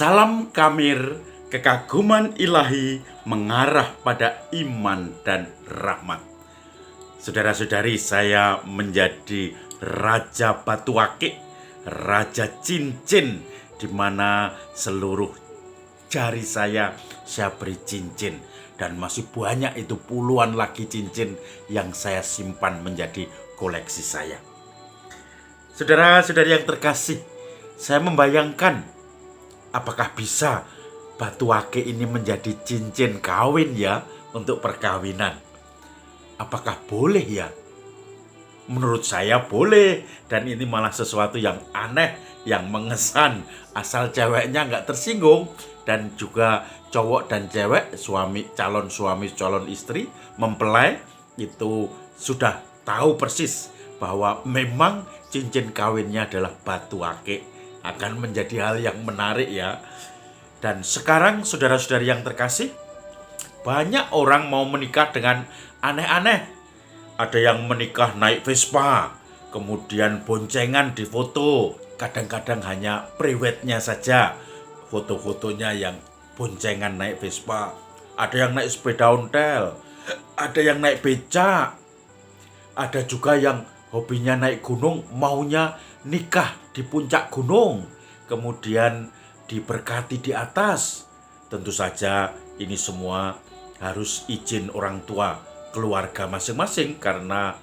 Salam Kamir, kekaguman ilahi mengarah pada iman dan rahmat. Saudara-saudari, saya menjadi Raja Batu Akik, Raja Cincin, di mana seluruh jari saya beri cincin. Dan masih banyak itu puluhan lagi cincin yang saya simpan menjadi koleksi saya. Saudara-saudari yang terkasih, saya membayangkan apakah bisa batu akik ini menjadi cincin kawin ya untuk perkawinan? Apakah boleh ya? Menurut saya boleh, dan ini malah sesuatu yang aneh, yang mengesan, asal ceweknya nggak tersinggung. Dan juga cowok dan cewek, calon suami, calon istri, mempelai itu sudah tahu persis bahwa memang cincin kawinnya adalah batu akik. Akan menjadi hal yang menarik ya. Dan sekarang saudara-saudari yang terkasih, banyak orang mau menikah dengan aneh-aneh. Ada yang menikah naik Vespa, kemudian boncengan di foto. Kadang-kadang hanya prewednya saja, foto-fotonya yang boncengan naik Vespa. Ada yang naik sepeda ontel, ada yang naik becak. Ada juga yang hobinya naik gunung, maunya nikah di puncak gunung, kemudian diberkati di atas. Tentu saja ini semua harus izin orang tua, keluarga masing-masing, karena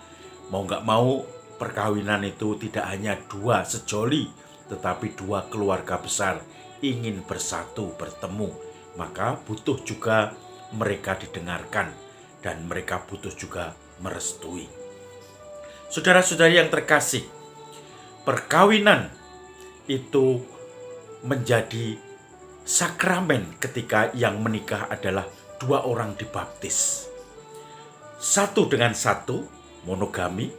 mau gak mau perkawinan itu tidak hanya dua sejoli, tetapi dua keluarga besar ingin bersatu, bertemu. Maka butuh juga mereka didengarkan, dan mereka butuh juga merestui. Saudara-saudari yang terkasih, perkawinan itu menjadi sakramen ketika yang menikah adalah dua orang dibaptis. Satu dengan satu, monogami,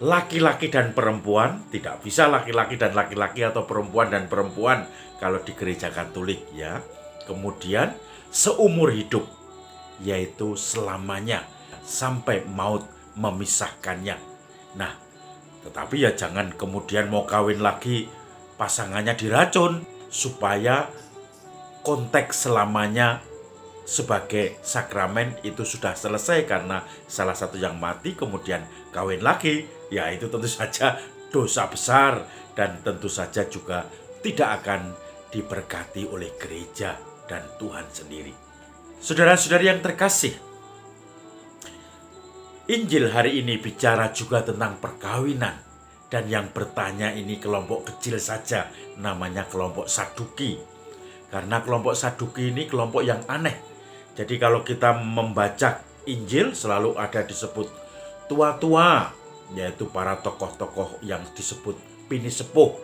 laki-laki dan perempuan, tidak bisa laki-laki dan laki-laki atau perempuan dan perempuan kalau di gereja Katolik ya. Kemudian seumur hidup, yaitu selamanya sampai maut memisahkannya. Nah, tetapi ya jangan kemudian mau kawin lagi pasangannya diracun, supaya konteks selamanya sebagai sakramen itu sudah selesai karena salah satu yang mati kemudian kawin lagi. Ya itu tentu saja dosa besar, dan tentu saja juga tidak akan diberkati oleh gereja dan Tuhan sendiri. Saudara-saudari yang terkasih, Injil hari ini bicara juga tentang perkawinan, dan yang bertanya ini kelompok kecil saja, namanya kelompok Saduki. Karena kelompok Saduki ini kelompok yang aneh. Jadi kalau kita membaca Injil selalu ada disebut tua-tua, yaitu para tokoh-tokoh yang disebut pinisepuh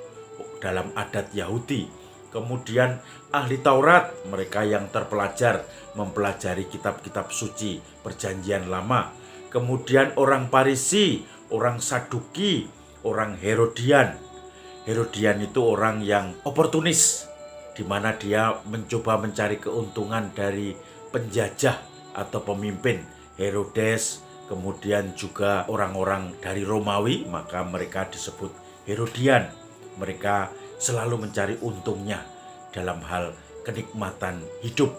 dalam adat Yahudi. Kemudian ahli Taurat, mereka yang terpelajar mempelajari kitab-kitab suci Perjanjian Lama. Kemudian orang Farisi, orang Saduki, orang Herodian. Herodian itu orang yang oportunis, di mana dia mencoba mencari keuntungan dari penjajah atau pemimpin. Herodes, kemudian juga orang-orang dari Romawi, maka mereka disebut Herodian. Mereka selalu mencari untungnya dalam hal kenikmatan hidup,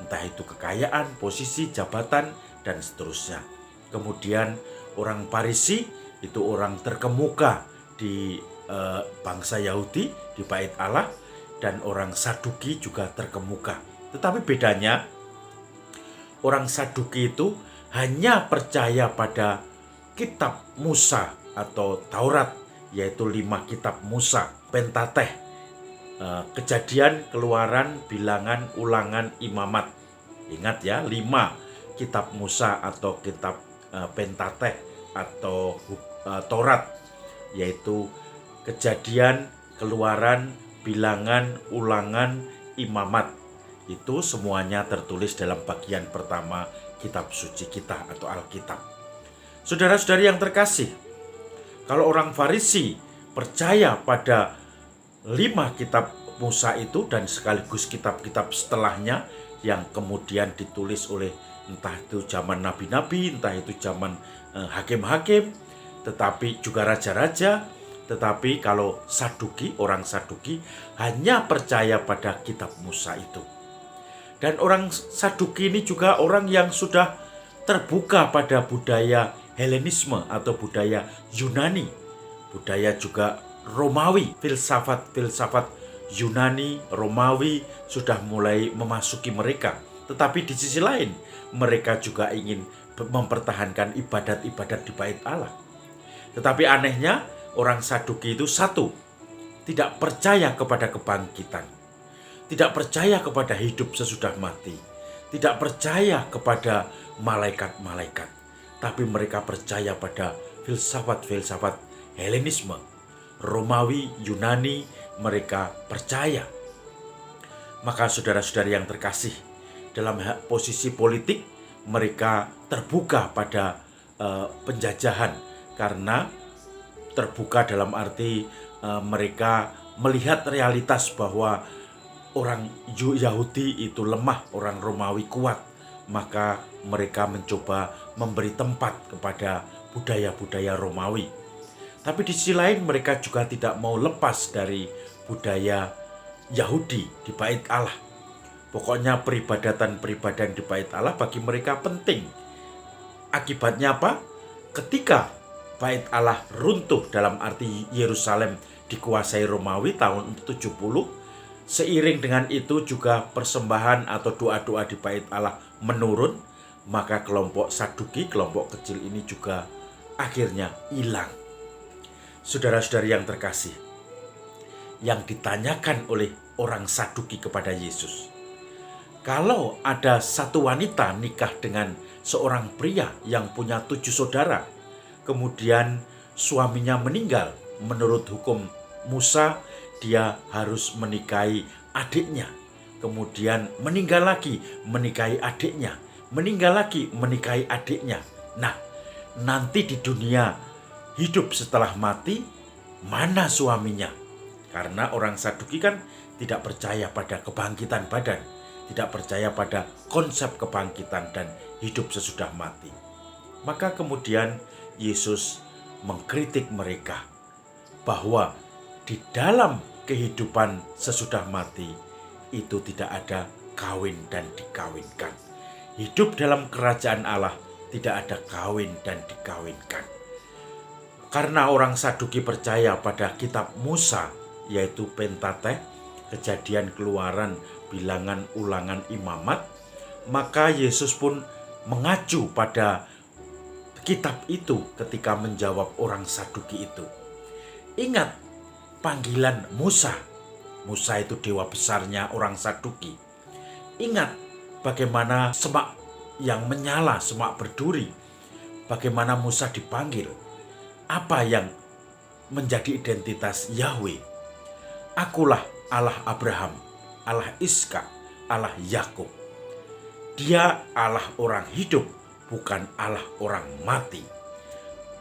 entah itu kekayaan, posisi, jabatan, dan seterusnya. Kemudian orang Farisi itu orang terkemuka di bangsa Yahudi, di bait Allah, dan orang Saduki juga terkemuka. Tetapi bedanya, orang Saduki itu hanya percaya pada kitab Musa atau Taurat, yaitu 5 kitab Musa, Pentateh, Kejadian, Keluaran, Bilangan, Ulangan, Imamat. Ingat ya, 5 kitab Musa atau kitab Pentateh atau Taurat, yaitu Kejadian, Keluaran, Bilangan, Ulangan, Imamat. Itu semuanya tertulis dalam bagian pertama kitab suci kita atau Alkitab. Saudara-saudari yang terkasih, kalau orang Farisi percaya pada 5 kitab Musa itu dan sekaligus kitab-kitab setelahnya yang kemudian ditulis oleh entah itu zaman nabi-nabi, entah itu zaman hakim-hakim, tetapi juga raja-raja, Tetapi kalau Saduki, orang Saduki hanya percaya pada kitab Musa itu. Dan orang Saduki ini juga orang yang sudah terbuka pada budaya Helenisme atau budaya Yunani. Budaya juga Romawi, filsafat Yunani, Romawi sudah mulai memasuki mereka. Tetapi di sisi lain, mereka juga ingin mempertahankan ibadat-ibadat di bait Allah. Tetapi anehnya, orang Saduki itu satu, tidak percaya kepada kebangkitan, tidak percaya kepada hidup sesudah mati, tidak percaya kepada malaikat-malaikat, tapi mereka percaya pada filsafat-filsafat Helenisme, Romawi, Yunani, mereka percaya. Maka saudara-saudari yang terkasih, dalam posisi politik mereka terbuka pada penjajahan, karena terbuka dalam arti mereka melihat realitas bahwa orang Yahudi itu lemah, orang Romawi kuat. Maka mereka mencoba memberi tempat kepada budaya-budaya Romawi. Tapi di sisi lain mereka juga tidak mau lepas dari budaya Yahudi di bait Allah. Pokoknya peribadatan di bait Allah bagi mereka penting. Akibatnya apa? Ketika bait Allah runtuh, dalam arti Yerusalem dikuasai Romawi tahun 70, seiring dengan itu juga persembahan atau doa-doa di bait Allah menurun, maka kelompok Saduki, kelompok kecil ini juga akhirnya hilang. Saudara-saudari yang terkasih, yang ditanyakan oleh orang Saduki kepada Yesus, kalau ada satu wanita nikah dengan seorang pria yang punya 7 saudara, kemudian suaminya meninggal, menurut hukum Musa dia harus menikahi adiknya, kemudian meninggal lagi menikahi adiknya, meninggal lagi menikahi adiknya. Nah, nanti di dunia hidup setelah mati, mana suaminya? Karena orang Saduki kan tidak percaya pada kebangkitan badan, tidak percaya pada konsep kebangkitan dan hidup sesudah mati. Maka kemudian Yesus mengkritik mereka bahwa di dalam kehidupan sesudah mati itu tidak ada kawin dan dikawinkan. Hidup dalam kerajaan Allah tidak ada kawin dan dikawinkan. Karena orang Saduki percaya pada kitab Musa, yaitu Pentatek, Kejadian, Keluaran, Bilangan, Ulangan, Imamat, maka Yesus pun mengacu pada kitab itu ketika menjawab orang Saduki itu. Ingat panggilan Musa. Musa itu dewa besarnya orang Saduki. Ingat bagaimana semak yang menyala, semak berduri. Bagaimana Musa dipanggil. Apa yang menjadi identitas Yahweh? Akulah Allah Abraham, Allah Ishak, Allah Yakub. Dia Allah orang hidup, bukan Allah orang mati.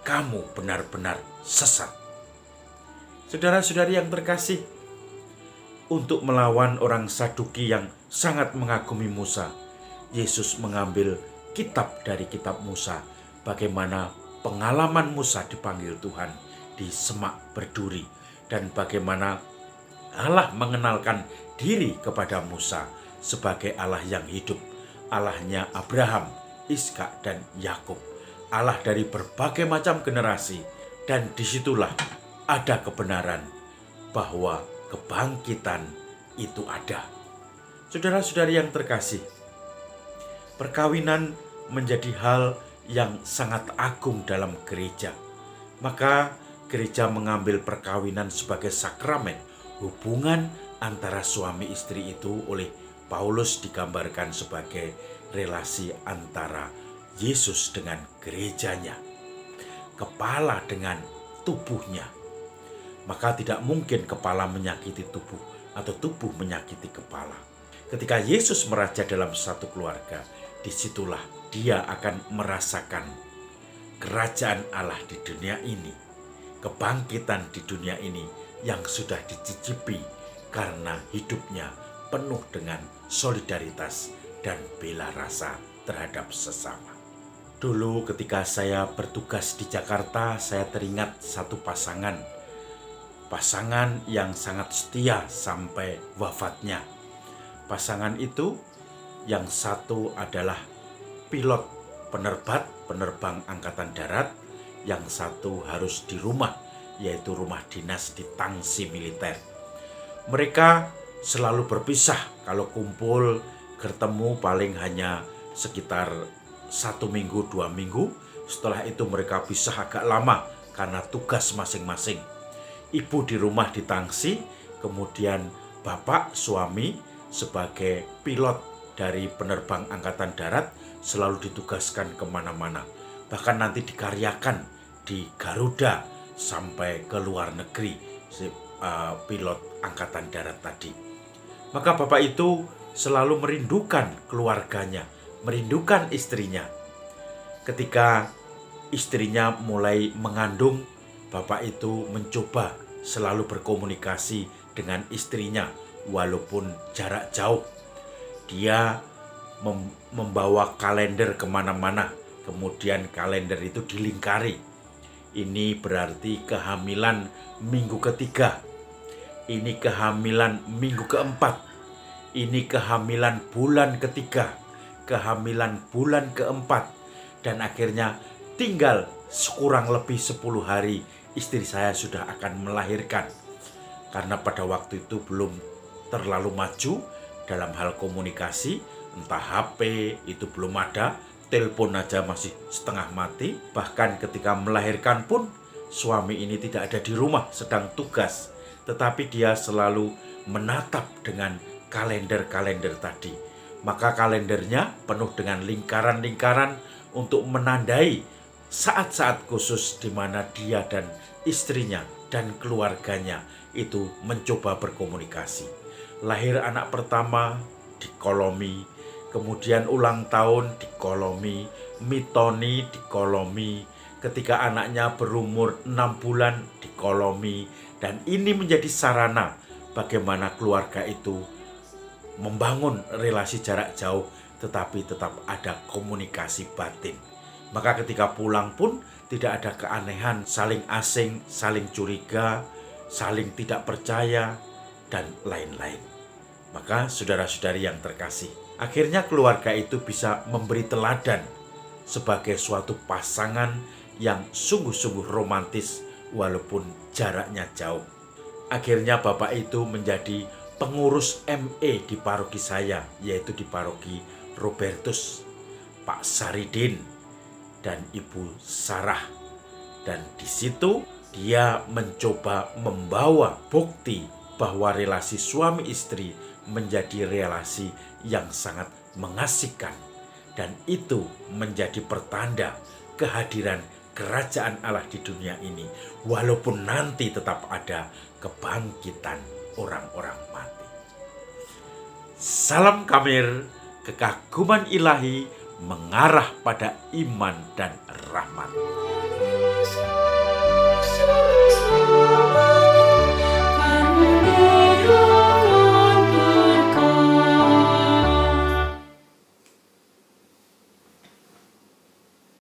Kamu benar-benar sesat. Saudara-saudari yang terkasih, untuk melawan orang Saduki yang sangat mengagumi Musa, Yesus mengambil kitab dari kitab Musa, bagaimana pengalaman Musa dipanggil Tuhan di semak berduri, dan bagaimana Allah mengenalkan diri kepada Musa sebagai Allah yang hidup, Allahnya Abraham, Ishak, dan Yakub, Allah dari berbagai macam generasi. Dan disitulah ada kebenaran bahwa kebangkitan itu ada. Saudara-saudari yang terkasih, perkawinan menjadi hal yang sangat agung dalam gereja. Maka gereja mengambil perkawinan sebagai sakramen. Hubungan antara suami istri itu oleh Paulus digambarkan sebagai relasi antara Yesus dengan gerejanya, kepala dengan tubuhnya. Maka tidak mungkin kepala menyakiti tubuh atau tubuh menyakiti kepala. Ketika Yesus meraja dalam satu keluarga, disitulah dia akan merasakan kerajaan Allah di dunia ini, kebangkitan di dunia ini yang sudah dicicipi karena hidupnya penuh dengan solidaritas dan bela rasa terhadap sesama. Dulu ketika saya bertugas di Jakarta, saya teringat satu pasangan pasangan yang sangat setia sampai wafatnya. Pasangan itu yang satu adalah pilot penerbang angkatan darat, yang satu harus di rumah, yaitu rumah dinas di tangsi militer. Mereka selalu berpisah, kalau kumpul bertemu paling hanya sekitar 1 minggu 2 minggu. Setelah itu mereka pisah agak lama karena tugas masing-masing. Ibu di rumah di tangsi, kemudian bapak suami sebagai pilot dari penerbang angkatan darat selalu ditugaskan kemana-mana. Bahkan nanti dikaryakan di Garuda sampai ke luar negeri si pilot angkatan darat tadi. Maka bapak itu selalu merindukan keluarganya, merindukan istrinya. Ketika istrinya mulai mengandung, bapak itu mencoba selalu berkomunikasi dengan istrinya walaupun jarak jauh. Dia membawa kalender kemana-mana, kemudian kalender itu dilingkari. Ini berarti kehamilan minggu ketiga, ini kehamilan minggu keempat, ini kehamilan bulan ketiga, kehamilan bulan keempat, dan akhirnya tinggal kurang lebih 10 hari istri saya sudah akan melahirkan. Karena pada waktu itu belum terlalu maju dalam hal komunikasi, entah HP itu belum ada, telepon aja masih setengah mati. Bahkan ketika melahirkan pun suami ini tidak ada di rumah, sedang tugas. Tetapi dia selalu menatap dengan kalender-kalender tadi. Maka kalendernya penuh dengan lingkaran-lingkaran untuk menandai saat-saat khusus di mana dia dan istrinya dan keluarganya itu mencoba berkomunikasi. Lahir anak pertama dikolomi, kemudian ulang tahun dikolomi, mitoni dikolomi, ketika anaknya berumur 6 bulan dikolomi, dan ini menjadi sarana bagaimana keluarga itu membangun relasi jarak jauh tetapi tetap ada komunikasi batin. Maka ketika pulang pun tidak ada keanehan, saling asing, saling curiga, saling tidak percaya, dan lain-lain. Maka saudara-saudari yang terkasih, akhirnya keluarga itu bisa memberi teladan sebagai suatu pasangan yang sungguh-sungguh romantis walaupun jaraknya jauh. Akhirnya bapak itu menjadi pengurus ME di paroki saya, yaitu di paroki Robertus, Pak Saridin dan Ibu Sarah. Dan di situ dia mencoba membawa bukti bahwa relasi suami istri menjadi relasi yang sangat mengasihkan, dan itu menjadi pertanda kehadiran kerajaan Allah di dunia ini, walaupun nanti tetap ada kebangkitan orang-orang mati. Salam Kamir, kekaguman ilahi mengarah pada iman dan rahmat.